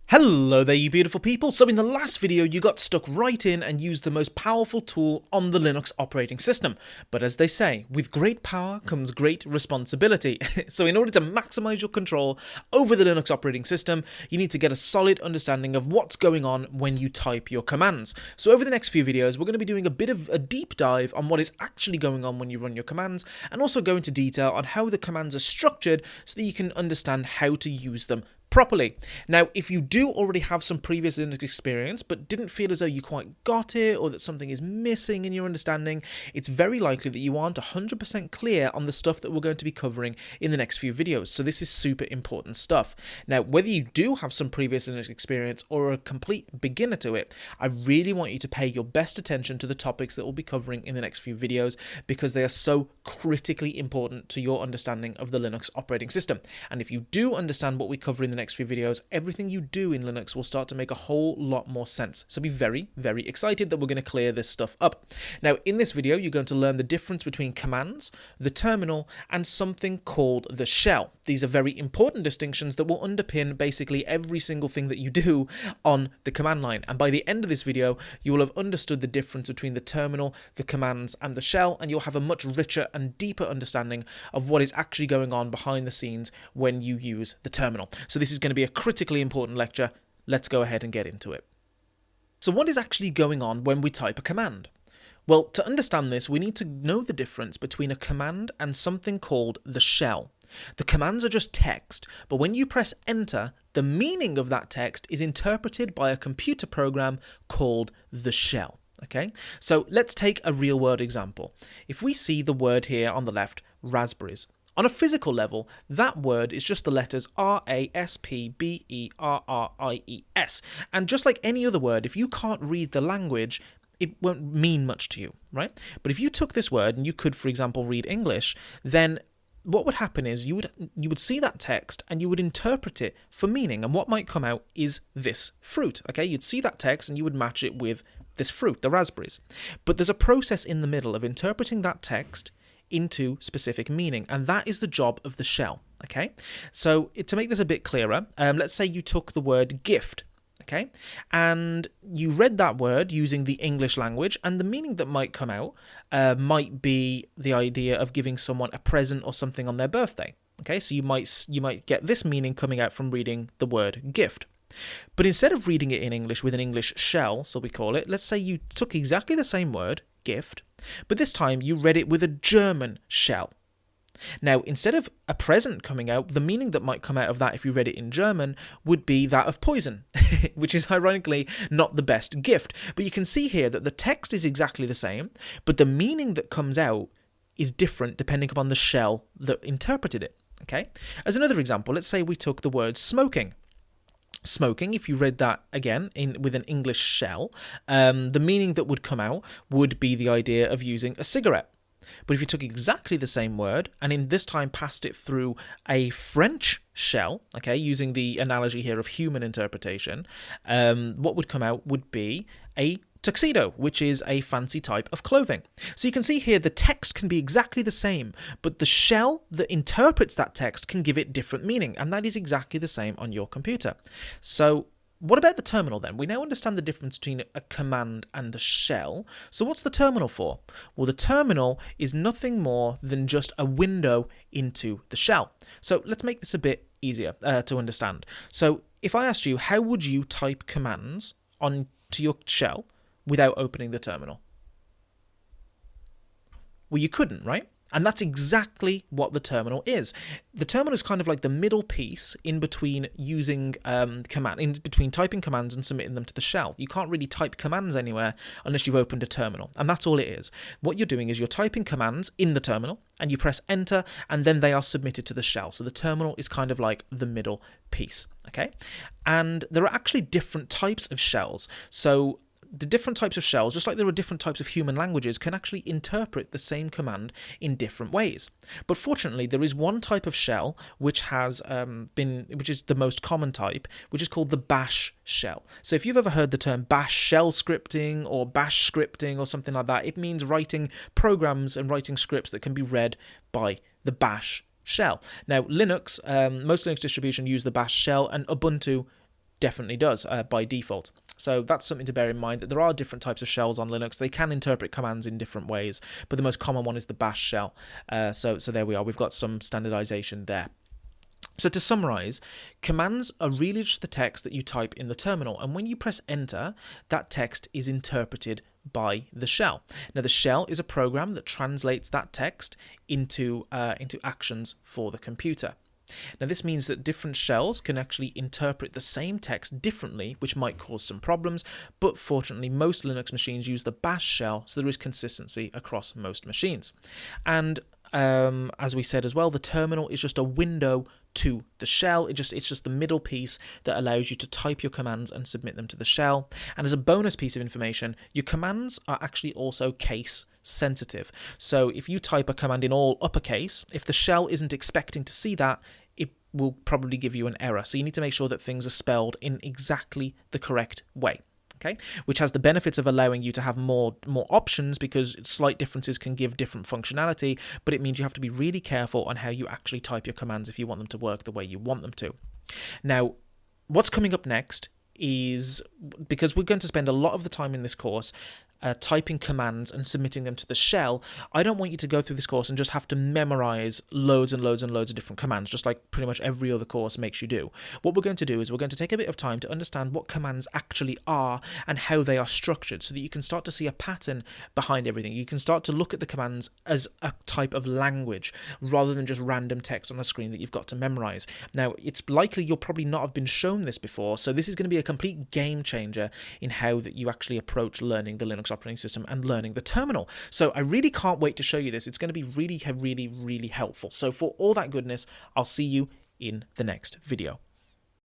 Hello there, you beautiful people. So in the last video, you got stuck right in and used the most powerful tool on the Linux operating system. But as they say, with great power comes great responsibility. So in order to maximize your control over the Linux operating system, you need to get a solid understanding of what's going on when you type your commands. So over the next few videos, we're going to be doing a bit of a deep dive on what is actually going on when you run your commands, and also go into detail on how the commands are structured so that you can understand how to use them properly. Now, if you do already have some previous Linux experience but didn't feel as though you quite got it, or that something is missing in your understanding, it's very likely that you aren't 100% clear on the stuff that we're going to be covering in the next few videos. So this is super important stuff. Now, whether you do have some previous Linux experience or are a complete beginner to it, I really want you to pay your best attention to the topics that we'll be covering in the next few videos, because they are so critically important to your understanding of the Linux operating system. And if you do understand what we cover in the next few videos, everything you do in Linux will start to make a whole lot more sense. So be very, very excited that we're going to clear this stuff up. Now, in this video, you're going to learn the difference between commands, the terminal, and something called the shell. These are very important distinctions that will underpin basically every single thing that you do on the command line. And by the end of this video, you will have understood the difference between the terminal, the commands, and the shell, and you'll have a much richer and deeper understanding of what is actually going on behind the scenes when you use the terminal. So this is going to be a critically important lecture. Let's go ahead and get into it. So what is actually going on when we type a command? Well, to understand this, we need to know the difference between a command and something called the shell. The commands are just text, but when you press enter, the meaning of that text is interpreted by a computer program called the shell. Okay, so let's take a real world example. If we see the word here on the left, raspberries, on a physical level, that word is just the letters R-A-S-P-B-E-R-R-I-E-S. And just like any other word, if you can't read the language, it won't mean much to you, right? But if you took this word and you could, for example, read English, then what would happen is you would see that text and you would interpret it for meaning. And what might come out is this fruit, okay? You'd see that text and you would match it with this fruit, the raspberries. But there's a process in the middle of interpreting that text into specific meaning, and that is the job of the shell. Okay, so to make this a bit clearer, let's say you took the word gift, okay, and you read that word using the English language, and the meaning that might come out might be the idea of giving someone a present or something on their birthday. Okay, so you might get this meaning coming out from reading the word gift. But instead of reading it in English with an English shell, so we call it, let's say you took exactly the same word, gift, but this time you read it with a German shell. Now, instead of a present coming out, the meaning that might come out of that if you read it in German would be that of poison, which is ironically not the best gift. But you can see here that the text is exactly the same, but the meaning that comes out is different depending upon the shell that interpreted it. Okay? As another example, let's say we took the word smoking. Smoking, if you read that again with an English shell, the meaning that would come out would be the idea of using a cigarette. But if you took exactly the same word and in this time passed it through a French shell, okay, using the analogy here of human interpretation, what would come out would be a tuxedo, which is a fancy type of clothing. So you can see here the text can be exactly the same, but the shell that interprets that text can give it different meaning, and that is exactly the same on your computer. So what about the terminal then? We now understand the difference between a command and the shell. So what's the terminal for? Well, the terminal is nothing more than just a window into the shell. So let's make this a bit easier to understand. So if I asked you, how would you type commands onto your shell without opening the terminal? Well, you couldn't, right? And that's exactly what the terminal is. The terminal is kind of like the middle piece in between using in between typing commands and submitting them to the shell. You can't really type commands anywhere unless you've opened a terminal, and that's all it is. What you're doing is you're typing commands in the terminal, and you press enter, and then they are submitted to the shell. So the terminal is kind of like the middle piece, okay? And there are actually different types of shells. So the different types of shells, just like there are different types of human languages, can actually interpret the same command in different ways. But fortunately, there is one type of shell which has which is the most common type, which is called the bash shell. So if you've ever heard the term bash shell scripting or bash scripting or something like that, it means writing programs and writing scripts that can be read by the bash shell. Now, Linux, most Linux distributions use the bash shell, and Ubuntu definitely does by default. So that's something to bear in mind, that there are different types of shells on Linux. They can interpret commands in different ways, but the most common one is the bash shell. So there we are. We've got some standardization there. So to summarize, commands are really just the text that you type in the terminal, and when you press enter, that text is interpreted by the shell. Now the shell is a program that translates that text into actions for the computer. Now this means that different shells can actually interpret the same text differently, which might cause some problems, but fortunately most Linux machines use the bash shell, so there is consistency across most machines. And as we said as well, the terminal is just a window to the shell. It's just the middle piece that allows you to type your commands and submit them to the shell. And as a bonus piece of information, your commands are actually also case sensitive. So if you type a command in all uppercase, if the shell isn't expecting to see that, it will probably give you an error. So you need to make sure that things are spelled in exactly the correct way. Okay, which has the benefits of allowing you to have more options, because slight differences can give different functionality, but it means you have to be really careful on how you actually type your commands if you want them to work the way you want them to. Now, what's coming up next is, because we're going to spend a lot of the time in this course typing commands and submitting them to the shell, I don't want you to go through this course and just have to memorize loads and loads and loads of different commands, just like pretty much every other course makes you do. What we're going to do is we're going to take a bit of time to understand what commands actually are and how they are structured, so that you can start to see a pattern behind everything. You can start to look at the commands as a type of language rather than just random text on a screen that you've got to memorize. Now, it's likely you'll probably not have been shown this before, so this is going to be a complete game changer in how that you actually approach learning the Linux operating system and learning the terminal. So I really can't wait to show you this. It's going to be really, really, really helpful. So for all that goodness, I'll see you in the next video.